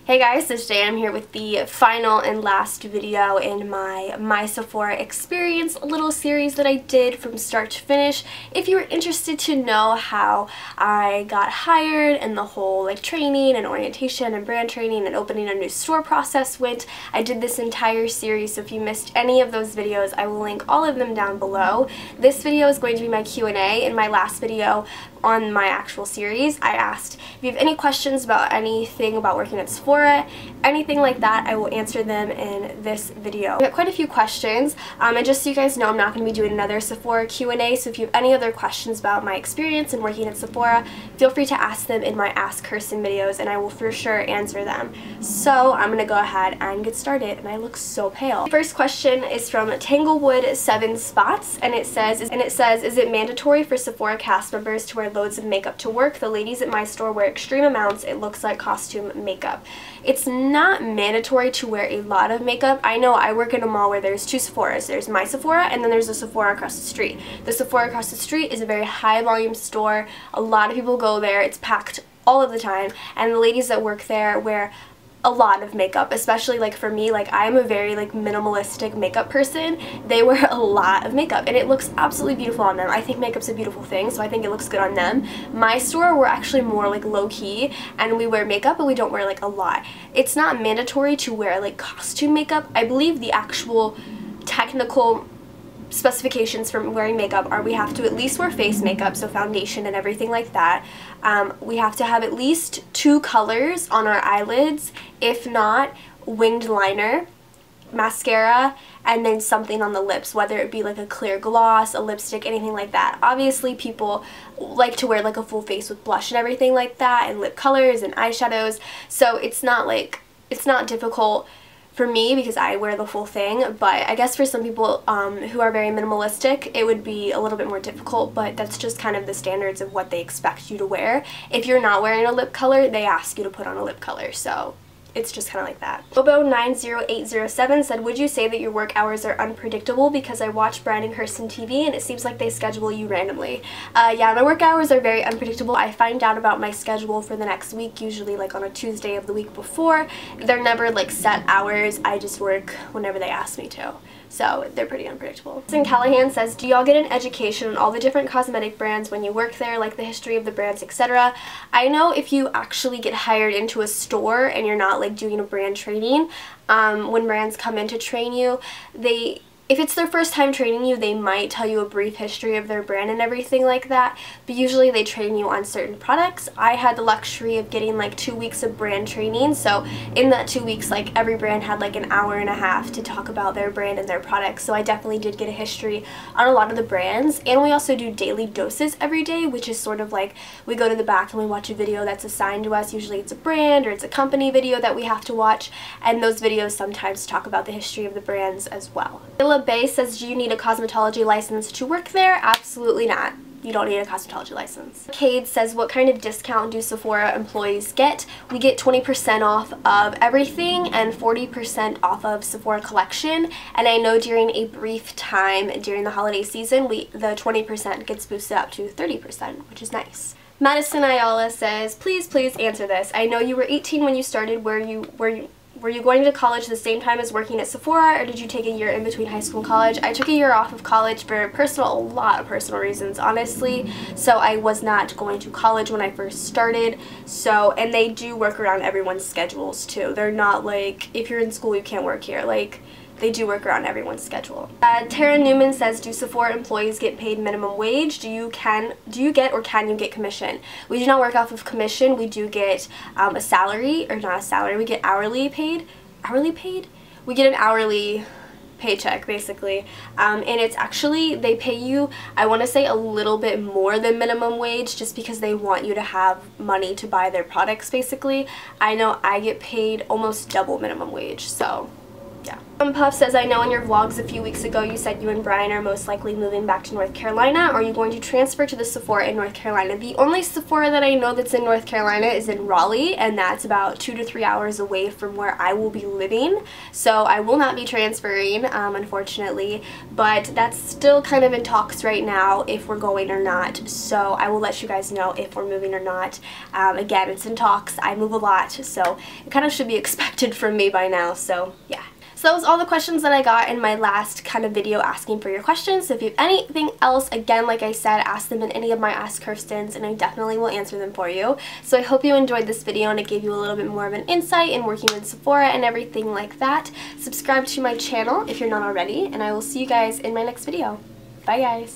Hey guys, so today I'm here with the final and last video in my Sephora Experience little series that I did from start to finish. If you were interested to know how I got hired and the whole like training and orientation and brand training and opening a new store process went, I did this entire series, so if you missed any of those videos, I will link all of them down below. This video is going to be my Q&A. In my last video on my actual series, I asked if you have any questions about anything about working at Sephora, anything like that, I will answer them in this video. I got quite a few questions, and just so you guys know, I'm not going to be doing another Sephora Q&A, so if you have any other questions about my experience in working at Sephora, feel free to ask them in my Ask Kirsten videos, and I will for sure answer them. So I'm going to go ahead and get started, and I look so pale. The first question is from Tanglewood 7 Spots, and it says, is it mandatory for Sephora cast members to wear loads of makeup to work? The ladies at my store wear extreme amounts. It looks like costume makeup. It's not mandatory to wear a lot of makeup. I know I work in a mall where there's two Sephoras. There's my Sephora and then there's a Sephora across the street. The Sephora across the street is a very high volume store. A lot of people go there. It's packed all of the time, and the ladies that work there wear a lot of makeup, especially like for me, like I'm a very like minimalistic makeup person. They wear a lot of makeup and it looks absolutely beautiful on them. I think makeup's a beautiful thing, so I think it looks good on them. My store, we're actually more like low-key and we wear makeup, but we don't wear like a lot. It's not mandatory to wear like costume makeup. I believe the actual technical specifications for wearing makeup are we have to at least wear face makeup, so foundation and everything like that. We have to have at least 2 colors on our eyelids, if not winged liner, mascara, and then something on the lips, whether it be like a clear gloss, a lipstick, anything like that. Obviously people like to wear like a full face with blush and everything like that, and lip colors and eyeshadows, so it's not difficult for me because I wear the full thing, but I guess for some people who are very minimalistic, it would be a little bit more difficult, but that's just kind of the standards of what they expect you to wear. If you're not wearing a lip color, they ask you to put on a lip color, so it's just kind of like that. Bobo90807 said, would you say that your work hours are unpredictable? Because I watch Brian and Kirsten TV and it seems like they schedule you randomly. Yeah, my work hours are very unpredictable. I find out about my schedule for the next week, usually like on a Tuesday of the week before. They're never like set hours. I just work whenever they ask me to. So they're pretty unpredictable. And Callahan says, do y'all get an education on all the different cosmetic brands when you work there, like the history of the brands, etc.? I know if you actually get hired into a store and you're not like doing a brand training, when brands come in to train you, if it's their first time training you, they might tell you a brief history of their brand and everything like that, but usually they train you on certain products. I had the luxury of getting like 2 weeks of brand training, so in that 2 weeks, like every brand had like an hour and a half to talk about their brand and their products, so I definitely did get a history on a lot of the brands. And we also do daily doses every day, which is sort of like we go to the back and we watch a video that's assigned to us. Usually it's a brand or it's a company video that we have to watch, and those videos sometimes talk about the history of the brands as well. Bay says, do you need a cosmetology license to work there? Absolutely not. You don't need a cosmetology license. Cade says, what kind of discount do Sephora employees get? We get 20% off of everything and 40% off of Sephora collection, and I know during a brief time during the holiday season, the 20% gets boosted up to 30%, which is nice. Madison Ayala says, please answer this. I know you were 18 when you started. Were you going to college the same time as working at Sephora, or did you take a year in between high school and college? I took a year off of college for a lot of personal reasons, honestly. So I was not going to college when I first started. So, and they do work around everyone's schedules too. They're not like, if you're in school you can't work here. Like, they do work around everyone's schedule. Tara Newman says, do Sephora employees get paid minimum wage? Do you get or can you get commission? We do not work off of commission. We do get a salary, or not a salary, we get hourly paid. Hourly paid? We get an hourly paycheck basically, and it's actually, they pay you, I want to say, a little bit more than minimum wage just because they want you to have money to buy their products basically. I know I get paid almost double minimum wage, so yeah. Puff says, I know in your vlogs a few weeks ago you said you and Brian are most likely moving back to North Carolina. Are you going to transfer to the Sephora in North Carolina? The only Sephora that I know that's in North Carolina is in Raleigh, and that's about 2 to 3 hours away from where I will be living. So I will not be transferring, unfortunately, but that's still kind of in talks right now if we're going or not. So I will let you guys know if we're moving or not. Again, it's in talks. I move a lot, so it kind of should be expected from me by now, so yeah. So that was all the questions that I got in my last kind of video asking for your questions. So if you have anything else, again, like I said, ask them in any of my Ask Kirstens and I definitely will answer them for you. So I hope you enjoyed this video and it gave you a little bit more of an insight in working with Sephora and everything like that. Subscribe to my channel if you're not already, and I will see you guys in my next video. Bye guys!